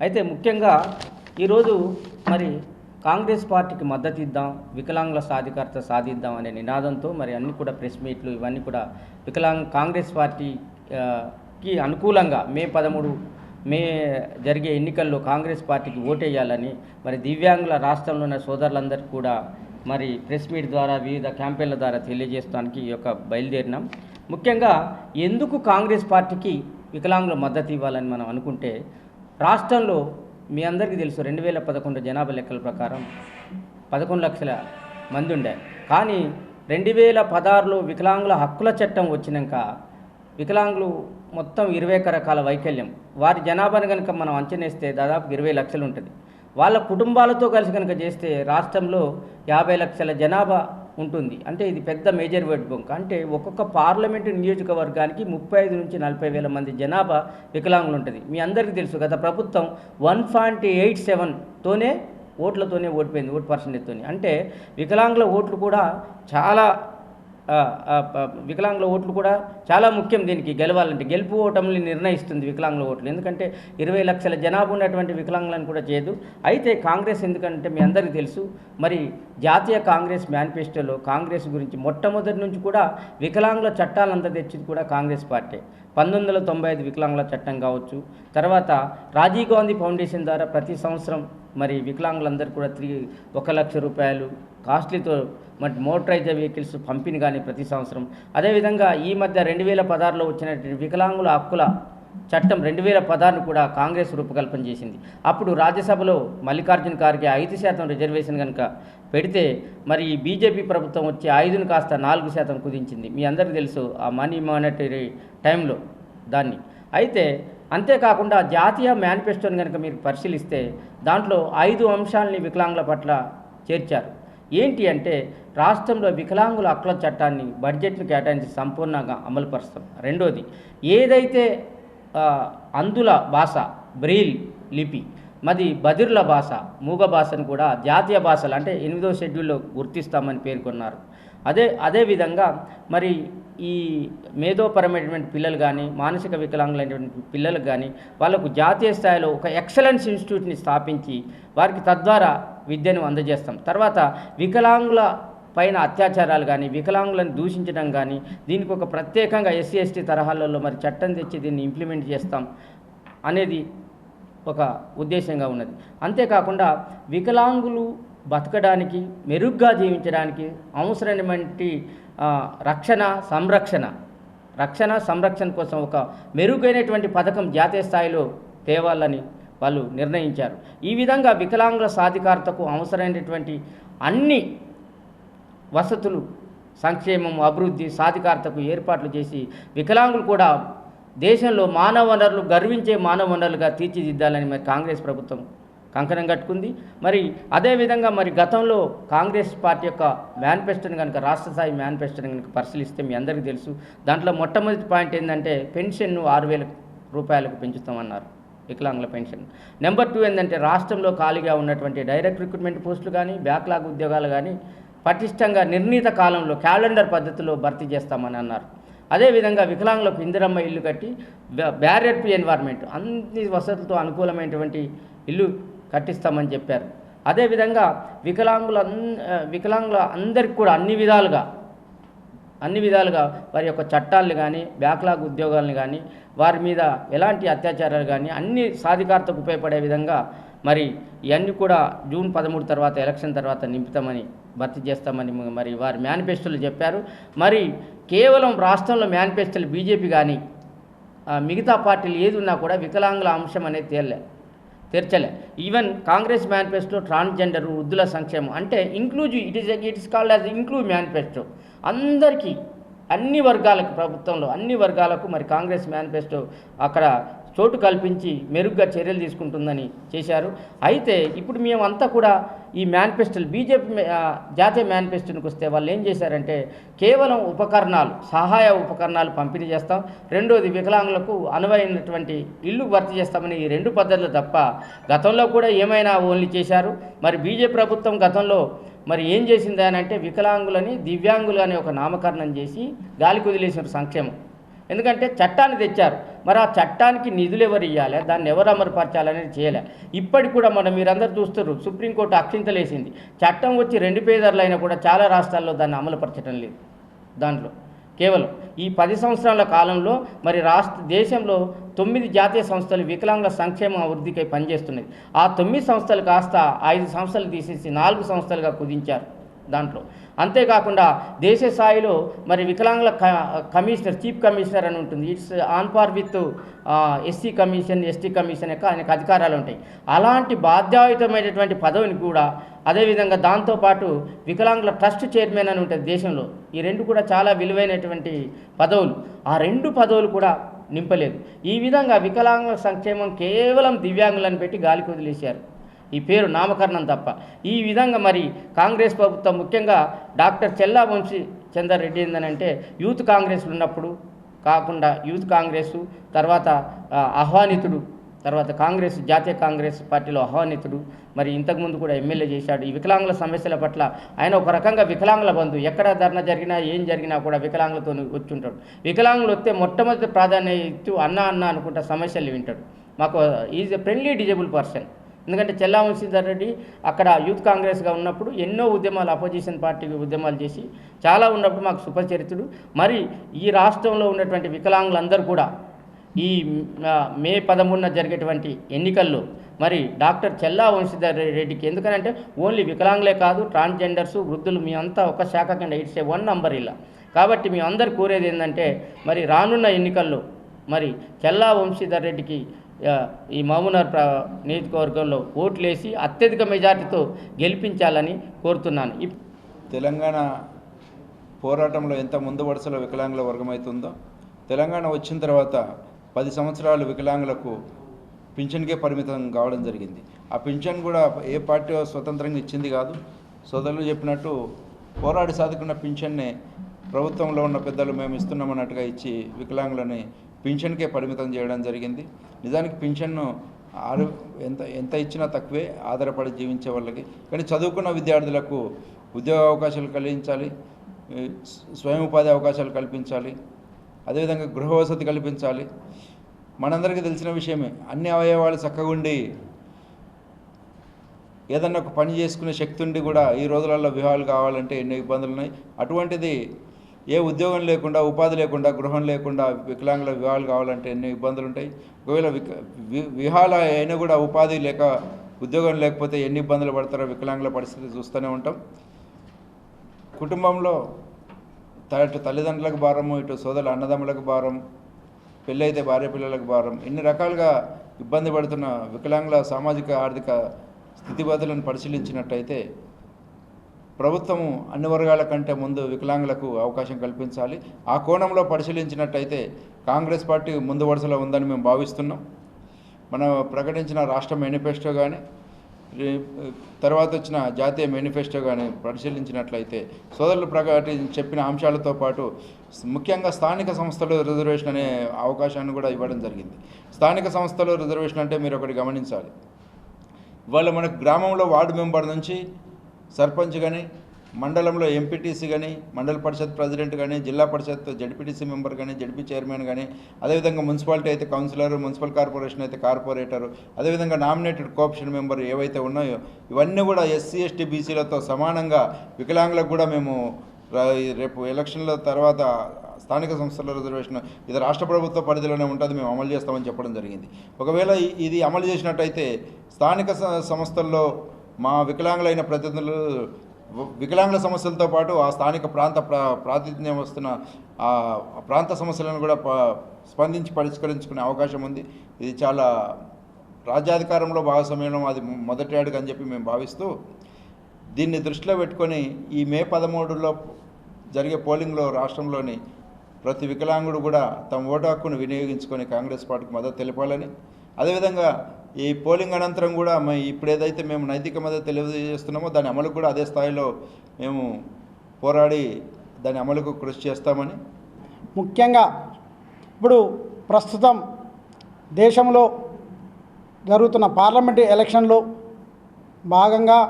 అయితే ముఖ్యంగా ఈరోజు మరి కాంగ్రెస్ పార్టీకి మద్దతు ఇద్దాం, వికలాంగుల సాధికారత సాధిద్దాం అనే నినాదంతో మరి అన్ని కూడా ప్రెస్ మీట్లు ఇవన్నీ కూడా కాంగ్రెస్ పార్టీకి అనుకూలంగా మే జరిగే ఎన్నికల్లో కాంగ్రెస్ పార్టీకి ఓటేయాలని మరి దివ్యాంగుల రాష్ట్రంలో ఉన్న సోదరులందరికీ కూడా మరి ప్రెస్ మీట్ ద్వారా వివిధ క్యాంపెయిన్ల ద్వారా తెలియజేయడానికి ఈ యొక్క బయలుదేరినాం. ముఖ్యంగా ఎందుకు కాంగ్రెస్ పార్టీకి వికలాంగుల మద్దతు ఇవ్వాలని మనం అనుకుంటే, రాష్ట్రంలో మీ అందరికీ తెలుసు 2011 జనాభా లెక్కల ప్రకారం 11 లక్షల మంది ఉండే. కానీ 2016లో వికలాంగుల హక్కుల చట్టం వచ్చినాక వికలాంగులు మొత్తం 21 రకాల వైకల్యం, వారి జనాభాను కనుక మనం అంచనేస్తే దాదాపు 20 లక్షలు ఉంటుంది. వాళ్ళ కుటుంబాలతో కలిసి కనుక చేస్తే రాష్ట్రంలో 50 లక్షల జనాభా ఉంటుంది. అంటే ఇది పెద్ద మేజర్ వర్డ్ బంక్. అంటే ఒక్కొక్క పార్లమెంటు నియోజకవర్గానికి 35 నుంచి 40 వేల మంది జనాభా వికలాంగులు ఉంటుంది. మీ అందరికీ తెలుసు, గత ప్రభుత్వం 1.87తోనే ఓట్లతోనే ఓడిపోయింది, ఓటు పర్సెంటేజ్తోనే. అంటే వికలాంగుల ఓట్లు కూడా చాలా ముఖ్యం. దీనికి గెలవాలంటే గెలుపు ఓటములు నిర్ణయిస్తుంది వికలాంగుల ఓట్లు. ఎందుకంటే 20 లక్షల జనాభా ఉన్నటువంటి వికలాంగులను కూడా చేయదు. అయితే కాంగ్రెస్ ఎందుకంటే మీ అందరికీ తెలుసు, మరి జాతీయ కాంగ్రెస్ మేనిఫెస్టోలో కాంగ్రెస్ గురించి మొట్టమొదటి నుంచి కూడా వికలాంగుల చట్టాలంతా తెచ్చింది కూడా కాంగ్రెస్ పార్టీ. 1995 వికలాంగుల చట్టం కావచ్చు, తర్వాత రాజీవ్ గాంధీ ఫౌండేషన్ ద్వారా ప్రతి సంవత్సరం మరి వికలాంగులందరూ కూడా 1 లక్ష రూపాయలు కాస్ట్లీతో మరి మోటరైజ్డ్ వెహికల్స్ పంపిణీ కానీ ప్రతి సంవత్సరం. అదేవిధంగా ఈ మధ్య 2016లో వచ్చినటువంటి వికలాంగుల హక్కుల చట్టం 2016ను కూడా కాంగ్రెస్ రూపకల్పన చేసింది. అప్పుడు రాజ్యసభలో మల్లికార్జున ఖార్గే 5% రిజర్వేషన్ కనుక పెడితే మరి ఈ బీజేపీ ప్రభుత్వం వచ్చి 5ను కాస్త 4% కుదించింది. మీ అందరికీ తెలుసు ఆ మానిటరీ టైంలో దాన్ని. అయితే అంతేకాకుండా జాతీయ మేనిఫెస్టోని కనుక మీరు పరిశీలిస్తే దాంట్లో 5 అంశాలని వికలాంగుల పట్ల చేర్చారు. ఏంటి అంటే, రాష్ట్రంలో వికలాంగుల హక్కుల చట్టాన్ని బడ్జెట్ను కేటాయించి సంపూర్ణంగా అమలుపరుస్తాం. రెండోది, ఏదైతే అందుల భాష బ్రెయిల్ లిపి, మరి బదిర్ల భాష మూగ భాషను కూడా జాతీయ భాషలు అంటే 8వ షెడ్యూల్లో గుర్తిస్తామని పేర్కొన్నారు. అదేవిధంగా మరి ఈ మేధోపరమైనటువంటి పిల్లలు కానీ మానసిక వికలాంగులైనటువంటి పిల్లలకు కానీ వాళ్ళకు జాతీయ స్థాయిలో ఒక ఎక్సలెన్స్ ఇన్స్టిట్యూట్ని స్థాపించి వారికి తద్వారా విద్యను అందజేస్తాం. తర్వాత వికలాంగుల పైన అత్యాచారాలు కానీ వికలాంగులను దూషించడం కానీ దీనికి ఒక ప్రత్యేకంగా ఎస్సీ ఎస్టీ తరహాలలో మరి చట్టం తెచ్చి దీన్ని ఇంప్లిమెంట్ చేస్తాం అనేది ఒక ఉద్దేశంగా ఉన్నది. అంతేకాకుండా వికలాంగులు బతకడానికి మెరుగ్గా జీవించడానికి అవసరమైనటువంటి రక్షణ సంరక్షణ కోసం ఒక మెరుగైనటువంటి పథకం జాతీయ స్థాయిలో తేవాలని వాళ్ళు నిర్ణయించారు. ఈ విధంగా వికలాంగుల సాధికారతకు అవసరమైనటువంటి అన్ని వసతులు, సంక్షేమం, అభివృద్ధి, సాధికారతకు ఏర్పాట్లు చేసి వికలాంగులు కూడా దేశంలో మానవ వనరులు గర్వించే మానవ వనరులుగా తీర్చిదిద్దాలని మరి కాంగ్రెస్ ప్రభుత్వం కంకణం కట్టుకుంది. మరి అదేవిధంగా మరి గతంలో కాంగ్రెస్ పార్టీ యొక్క మేనిఫెస్టోని కనుక రాష్ట్ర స్థాయి మేనిఫెస్టోని కనుక పరిశీలిస్తే మీ అందరికీ తెలుసు, దాంట్లో మొట్టమొదటి పాయింట్ ఏంటంటే పెన్షన్ను 6,000 రూపాయలకు పెంచుతామన్నారు, వికలాంగుల పెన్షన్. నెంబర్ 2 ఏంటంటే రాష్ట్రంలో ఖాళీగా ఉన్నటువంటి డైరెక్ట్ రిక్రూట్మెంట్ పోస్టులు కానీ బ్యాక్లాగ్ ఉద్యోగాలు కానీ పటిష్టంగా నిర్ణీత కాలంలో క్యాలెండర్ పద్ధతిలో భర్తీ చేస్తామని అన్నారు. అదేవిధంగా వికలాంగులకు ఇందిరమ్మ ఇల్లు కట్టి బ్యారియర్ ఫ్రీ ఎన్వైర్న్మెంట్ అన్ని వసతులతో అనుకూలమైనటువంటి ఇల్లు కట్టిస్తామని చెప్పారు. అదేవిధంగా వికలాంగుల అందరికీ కూడా అన్ని విధాలుగా వారి యొక్క చట్టాలను కానీ బ్యాక్లాగ్ ఉద్యోగాలను కానీ వారి మీద ఎలాంటి అత్యాచారాలు కానీ అన్ని సాధికారతకు ఉపయోగపడే విధంగా మరి ఇవన్నీ కూడా జూన్ 13 తర్వాత ఎలక్షన్ తర్వాత నింపుతామని భర్తీ చేస్తామని మరి వారి మేనిఫెస్టోలు చెప్పారు. మరి కేవలం రాష్ట్రంలో మేనిఫెస్టోలు బీజేపీ కానీ మిగతా పార్టీలు ఏది ఉన్నా కూడా వికలాంగుల అంశం అనేది తెరచలే. ఈవెన్ కాంగ్రెస్ మేనిఫెస్టో ట్రాన్స్జెండర్, వృద్ధుల సంక్షేమం అంటే inclusive, it is called as inclusive manifesto. అందరికీ అన్ని వర్గాలకు, ప్రభుత్వంలో అన్ని వర్గాలకు మరి కాంగ్రెస్ మేనిఫెస్టో అక్కడ చోటు కల్పించి మెరుగ్గా చర్యలు తీసుకుంటుందని చేశారు. అయితే ఇప్పుడు మేమంతా కూడా ఈ మేనిఫెస్టోలు బీజేపీ జాతీయ మేనిఫెస్టోకి వస్తే వాళ్ళు ఏం చేశారంటే కేవలం సహాయ ఉపకరణాలు పంపిణీ చేస్తాం, రెండోది వికలాంగులకు అనువైనటువంటి ఇల్లు భర్తీ చేస్తామని ఈ 2 పద్ధతులు తప్ప గతంలో కూడా ఏమైనా ఓన్లీ చేశారు. మరి బీజేపీ ప్రభుత్వం గతంలో మరి ఏం చేసింది అని అంటే వికలాంగులని దివ్యాంగులు అనే ఒక నామకరణం చేసి గాలికి వదిలేసిన సంక్షేమం. ఎందుకంటే చట్టాన్ని తెచ్చారు, మరి ఆ చట్టానికి నిధులు ఎవరు ఇవ్వాలి, దాన్ని ఎవరు అమలుపరచాలనేది చేయలే. ఇప్పటికి కూడా మీరందరూ చూస్తారు, సుప్రీంకోర్టు అక్షింతలేసింది. చట్టం వచ్చి 2 పేజీలు అయినా కూడా చాలా రాష్ట్రాల్లో దాన్ని అమలుపరచడం లేదు. దాంట్లో కేవలం ఈ 10 సంవత్సరాల కాలంలో మరి దేశంలో 9 జాతీయ సంస్థలు వికలాంగుల సంక్షేమ అభివృద్ధికై పనిచేస్తున్నాయి. ఆ 9 సంస్థలు కాస్త 5 సంస్థలు తీసేసి 4 సంస్థలుగా కుదించారు దాంట్లో. అంతేకాకుండా దేశ స్థాయిలో మరి వికలాంగుల కమిషనర్, చీఫ్ కమిషనర్ అని ఉంటుంది. It's on par with SC commission, ST commission యొక్క ఆయనకు అధికారాలు ఉంటాయి. అలాంటి బాధ్యాయుతమైనటువంటి పదవిని కూడా, అదేవిధంగా దాంతోపాటు వికలాంగుల ట్రస్ట్ చైర్మన్ అని ఉంటుంది దేశంలో. ఈ 2 కూడా చాలా విలువైనటువంటి పదవులు. ఆ 2 పదవులు కూడా నింపలేదు. ఈ విధంగా వికలాంగుల సంక్షేమం కేవలం దివ్యాంగులను పెట్టి గాలికి వదిలేశారు, ఈ పేరు నామకరణం తప్ప. ఈ విధంగా మరి కాంగ్రెస్ ప్రభుత్వం, ముఖ్యంగా డాక్టర్ చెల్లా వంశీ చందర్ రెడ్డి ఏందనంటే, యూత్ కాంగ్రెస్లు ఉన్నప్పుడు కాకుండా యూత్ కాంగ్రెస్ తర్వాత ఆహ్వానితుడు, తర్వాత కాంగ్రెస్, జాతీయ కాంగ్రెస్ పార్టీలో ఆహ్వానితుడు, మరి ఇంతకుముందు కూడా ఎమ్మెల్యే చేశాడు. ఈ వికలాంగుల సమస్యల పట్ల ఆయన ఒక రకంగా వికలాంగుల బంధు. ఎక్కడ ధర్నా జరిగినా ఏం జరిగినా కూడా వికలాంగులతో వచ్చుంటాడు. వికలాంగులు వస్తే మొట్టమొదటి ప్రాధాన్యత ఇస్తూ అన్న అనుకుంటా సమస్యలు వింటాడు. మాకు is a friendly disable person. ఎందుకంటే చెల్లా వంశీధర్ రెడ్డి అక్కడ యూత్ కాంగ్రెస్గా ఉన్నప్పుడు ఎన్నో ఉద్యమాలు, అపోజిషన్ పార్టీ ఉద్యమాలు చేసి చాలా ఉన్నప్పుడు మాకు సుపరిచితుడు. మరి ఈ రాష్ట్రంలో ఉన్నటువంటి వికలాంగులందరూ కూడా ఈ మే 13న జరిగేటువంటి ఎన్నికల్లో మరి డాక్టర్ చెల్లా వంశీధర్ రెడ్డికి, ఎందుకనంటే ఓన్లీ వికలాంగులే కాదు, ట్రాన్స్జెండర్స్, వృద్ధులు, మీ అంతా ఒక శాఖ కింద ఇట్స్ ఏ 1 నంబర్ ఇలా. కాబట్టి మీ అందరు కోరేది ఏంటంటే మరి రానున్న ఎన్నికల్లో మరి చెల్లా వంశీధర్ రెడ్డికి ఈ మహబూబ్నగర్ నియోజకవర్గంలో ఓట్లేసి అత్యధిక మెజార్టీతో గెలిపించాలని కోరుతున్నాను. తెలంగాణ పోరాటంలో ఎంత ముందు వరుసలో వికలాంగుల వర్గమవుతుందో, తెలంగాణ వచ్చిన తర్వాత 10 సంవత్సరాలు వికలాంగులకు పింఛన్కే పరిమితం కావడం జరిగింది. ఆ పింఛన్ కూడా ఏ పార్టీ స్వతంత్రంగా ఇచ్చింది కాదు. సోదరులు చెప్పినట్టు పోరాడి సాధకున్న పింఛన్నే ప్రభుత్వంలో ఉన్న పెద్దలు మేము ఇస్తున్నామన్నట్టుగా ఇచ్చి వికలాంగులని పింఛన్కే పరిమితం చేయడం జరిగింది. నిజానికి పింఛన్ను ఎంత ఇచ్చినా తక్కువే, ఆధారపడి జీవించే వాళ్ళకి. కానీ చదువుకున్న విద్యార్థులకు ఉద్యోగ అవకాశాలు కలిగించాలి, స్వయం ఉపాధి అవకాశాలు కల్పించాలి, అదేవిధంగా గృహ వసతి కల్పించాలి. మనందరికీ తెలిసిన విషయమే, అన్ని అవయవాలు చక్కగుండి ఏదన్నా ఒక పని చేసుకునే శక్తి ఉండి కూడా ఈ రోజులలో వివాహాలు కావాలంటే ఎన్నో ఇబ్బందులు ఉన్నాయి. అటువంటిది ఏ ఉద్యోగం లేకుండా, ఉపాధి లేకుండా, గృహం లేకుండా వికలాంగుల వివాహాలు కావాలంటే ఎన్నో ఇబ్బందులు ఉంటాయి. ఒకవేళ వివాహాలు అయినా కూడా ఉపాధి లేక, ఉద్యోగం లేకపోతే ఎన్ని ఇబ్బందులు పడతారో వికలాంగుల పరిస్థితి చూస్తూనే ఉంటాం. కుటుంబంలో ఇటు తల్లిదండ్రులకు భారము, ఇటు సోదరుల అన్నదమ్ములకు భారం, పెళ్ళైతే భార్య పిల్లలకు భారం, ఇన్ని రకాలుగా ఇబ్బంది పడుతున్న వికలాంగుల సామాజిక ఆర్థిక స్థితిగతులను పరిశీలించినట్టయితే ప్రభుత్వము అన్ని వర్గాల కంటే ముందు వికలాంగులకు అవకాశం కల్పించాలి. ఆ కోణంలో పరిశీలించినట్టయితే కాంగ్రెస్ పార్టీ ముందు వరుసలో ఉందని మేము భావిస్తున్నాం. మనం ప్రకటించిన రాష్ట్ర మేనిఫెస్టో కానీ, తర్వాత వచ్చిన జాతీయ మేనిఫెస్టో కానీ పరిశీలించినట్లయితే సోదరులు చెప్పిన అంశాలతో పాటు ముఖ్యంగా స్థానిక సంస్థలు రిజర్వేషన్ అనే అవకాశాన్ని కూడా ఇవ్వడం జరిగింది. స్థానిక సంస్థలు రిజర్వేషన్ అంటే మీరు ఒకటి గమనించాలి. ఇవాళ మనకు గ్రామంలో వార్డు మెంబర్ నుంచి సర్పంచ్ కానీ, మండలంలో ఎంపీటీసీ కానీ, మండల పరిషత్ ప్రెసిడెంట్ కానీ, జిల్లా పరిషత్ జడ్పీటీసీ మెంబర్ కానీ, జడ్పీ చైర్మన్ కానీ, అదేవిధంగా మున్సిపాలిటీ అయితే కౌన్సిలర్, మున్సిపల్ కార్పొరేషన్ అయితే కార్పొరేటరు, అదేవిధంగా నామినేటెడ్ కోఆప్షన్ మెంబర్ ఏవైతే ఉన్నాయో ఇవన్నీ కూడా ఎస్సీ ఎస్టీ బీసీలతో సమానంగా వికలాంగులకు కూడా మేము రేపు ఎలక్షన్ల తర్వాత స్థానిక సంస్థల రిజర్వేషన్ ఇది రాష్ట్ర ప్రభుత్వ పరిధిలోనే ఉంటుంది, మేము అమలు చేస్తామని చెప్పడం జరిగింది. ఒకవేళ ఇది అమలు చేసినట్టయితే స్థానిక సంస్థల్లో మా వికలాంగులైన ప్రతినిధులు వికలాంగుల సమస్యలతో పాటు ఆ స్థానిక ప్రాతినిధ్యం వస్తున్న ఆ ప్రాంత సమస్యలను కూడా స్పందించి పరిష్కరించుకునే అవకాశం ఉంది. ఇది చాలా రాజ్యాధికారంలో భాగస్వామ్యం అది మొదటి అడుగు అని చెప్పి మేము భావిస్తూ దీన్ని దృష్టిలో పెట్టుకొని ఈ మే 13లో జరిగే పోలింగ్లో రాష్ట్రంలోని ప్రతి వికలాంగుడు కూడా తమ ఓటు హక్కును వినియోగించుకొని కాంగ్రెస్ పార్టీకి మద్దతు తెలపాలని, అదేవిధంగా ఈ పోలింగ్ అనంతరం కూడా ఇప్పుడు ఏదైతే మేము నైతిక మద్దతు తెలియజేస్తున్నామో దాని అమలుకు కూడా అదే స్థాయిలో మేము పోరాడి దాని అమలుకు కృషి చేస్తామని. ముఖ్యంగా ఇప్పుడు ప్రస్తుతం దేశంలో జరుగుతున్న పార్లమెంటు ఎలక్షన్లో భాగంగా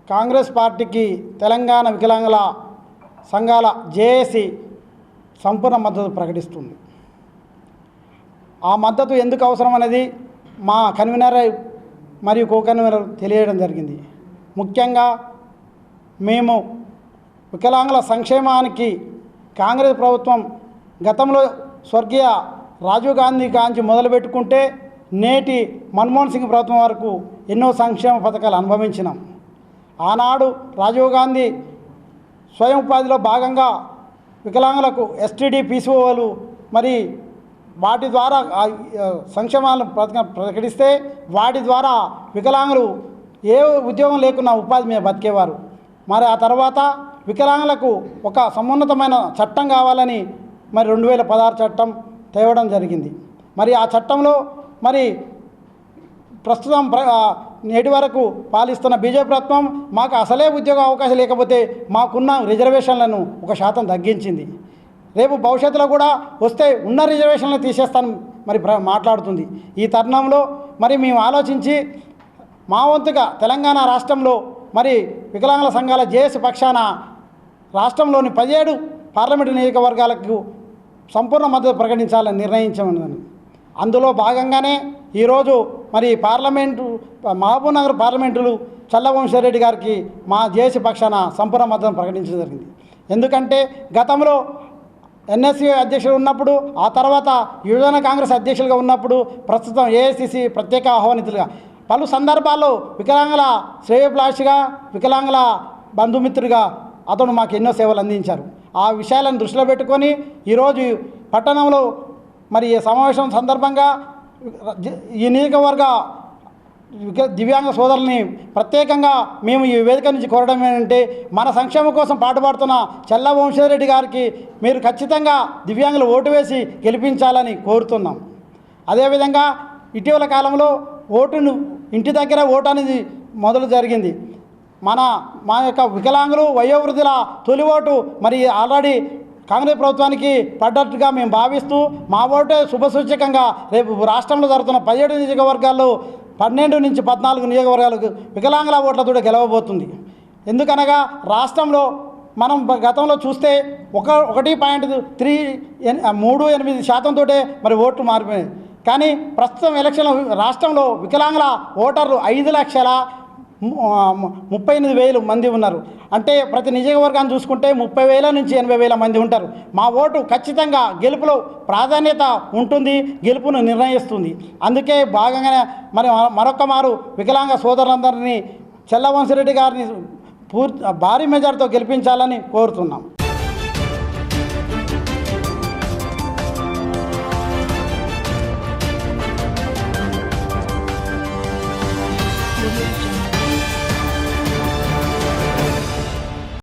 కాంగ్రెస్ పార్టీకి తెలంగాణ వికలాంగుల సంఘాల జేఏసీ సంపూర్ణ మద్దతు ప్రకటిస్తుంది. ఆ మద్దతు ఎందుకు అవసరం అనేది మా కన్వీనర్ మరియు కో కన్వీనర్ తెలియడం జరిగింది. ముఖ్యంగా మేము వికలాంగుల సంక్షేమానికి కాంగ్రెస్ ప్రభుత్వం గతంలో స్వర్గీయ రాజీవ్ గాంధీ కాంచి మొదలుపెట్టుకుంటే నేటి మన్మోహన్ సింగ్ ప్రభుత్వం వరకు ఎన్నో సంక్షేమ పథకాలు అనుభవించినాం. ఆనాడు రాజీవ్ గాంధీ స్వయం ఉపాధిలో భాగంగా వికలాంగులకు ఎస్టీడీ పీసీఓలు మరి వాటి ద్వారా సంక్షేమాలను ప్రకటిస్తే వాటి ద్వారా వికలాంగులు ఏ ఉద్యోగం లేకున్నా ఉపాధి మీద బతికేవారు. మరి ఆ తర్వాత వికలాంగులకు ఒక సమున్నతమైన చట్టం కావాలని మరి 2016 చట్టం తేవడం జరిగింది. మరి ఆ చట్టంలో మరి ప్రస్తుతం నేటి వరకు పాలిస్తున్న బీజేపీ ప్రభుత్వం మాకు అసలే ఉద్యోగ అవకాశం లేకపోతే మాకున్న రిజర్వేషన్లను 1% తగ్గించింది. రేపు భవిష్యత్తులో కూడా వస్తే ఉన్న రిజర్వేషన్లను తీసేస్తాను మరి మాట్లాడుతుంది. ఈ తరుణంలో మరి మేము ఆలోచించి మా వంతుగా తెలంగాణ రాష్ట్రంలో మరి వికలాంగుల సంఘాల జేఏసీ పక్షాన రాష్ట్రంలోని 17 పార్లమెంటు నియోజకవర్గాలకు సంపూర్ణ మద్దతు ప్రకటించాలని నిర్ణయించామని అందులో భాగంగానే ఈరోజు మరి మహబూబ్నగర్ పార్లమెంటులు చల్లవంశారెడ్డి గారికి మా జేఏసీ పక్షాన సంపూర్ణ మద్దతు ప్రకటించడం జరిగింది. ఎందుకంటే గతంలో ఎన్ఎస్సీ అధ్యక్షుడు ఉన్నప్పుడు ఆ తర్వాత యువజన కాంగ్రెస్ అధ్యక్షులుగా ఉన్నప్పుడు ప్రస్తుతం ఏఐసిసి ప్రత్యేక ఆహ్వానితులుగా పలు సందర్భాల్లో వికలాంగుల శ్రేయోభిలాషిగా వికలాంగుల బంధుమిత్రుడిగా అతను మాకు ఎన్నో సేవలు అందించారు. ఆ విషయాలను దృష్టిలో పెట్టుకొని ఈరోజు పట్టణంలో మరి ఈ సమావేశం సందర్భంగా ఈ నియోజకవర్గ దివ్యాంగ సోదరుల్ని ప్రత్యేకంగా మేము ఈ వేదిక నుంచి కోరడం ఏంటంటే మన సంక్షేమం కోసం పాటుపడుతున్న చల్ల వంశీరెడ్డి గారికి మీరు ఖచ్చితంగా దివ్యాంగులు ఓటు వేసి గెలిపించాలని కోరుతున్నాం. అదేవిధంగా ఇటీవల కాలంలో ఓటును ఇంటి దగ్గర ఓటు అనేది మొదలు జరిగింది. మా యొక్క వికలాంగులు వయోవృద్ధుల తొలి ఓటు మరి ఆల్రెడీ కాంగ్రెస్ ప్రభుత్వానికి పడ్డట్టుగా మేము భావిస్తూ మా ఓటే శుభసూచకంగా రేపు రాష్ట్రంలో జరుగుతున్న 17 నియోజకవర్గాల్లో 12 నుంచి 14 నియోజకవర్గాలకు వికలాంగుల ఓట్లతో గెలవబోతుంది. ఎందుకనగా రాష్ట్రంలో మనం గతంలో చూస్తే 1.38% మరి ఓట్లు మారిపోయాయి. కానీ ప్రస్తుతం ఎలక్షన్లో రాష్ట్రంలో వికలాంగుల ఓటర్లు 5,38,000 మంది ఉన్నారు. అంటే ప్రతి నియోజకవర్గాన్ని చూసుకుంటే 30,000 నుంచి 80,000 మంది ఉంటారు. మా ఓటు ఖచ్చితంగా గెలుపులో ప్రాధాన్యత ఉంటుంది, గెలుపును నిర్ణయిస్తుంది. అందుకే భాగంగానే మరి మరొక మారు వికలాంగ సోదరులందరినీ చల్లవంశీరెడ్డి గారిని భారీ మెజార్టీతో గెలిపించాలని కోరుతున్నాం.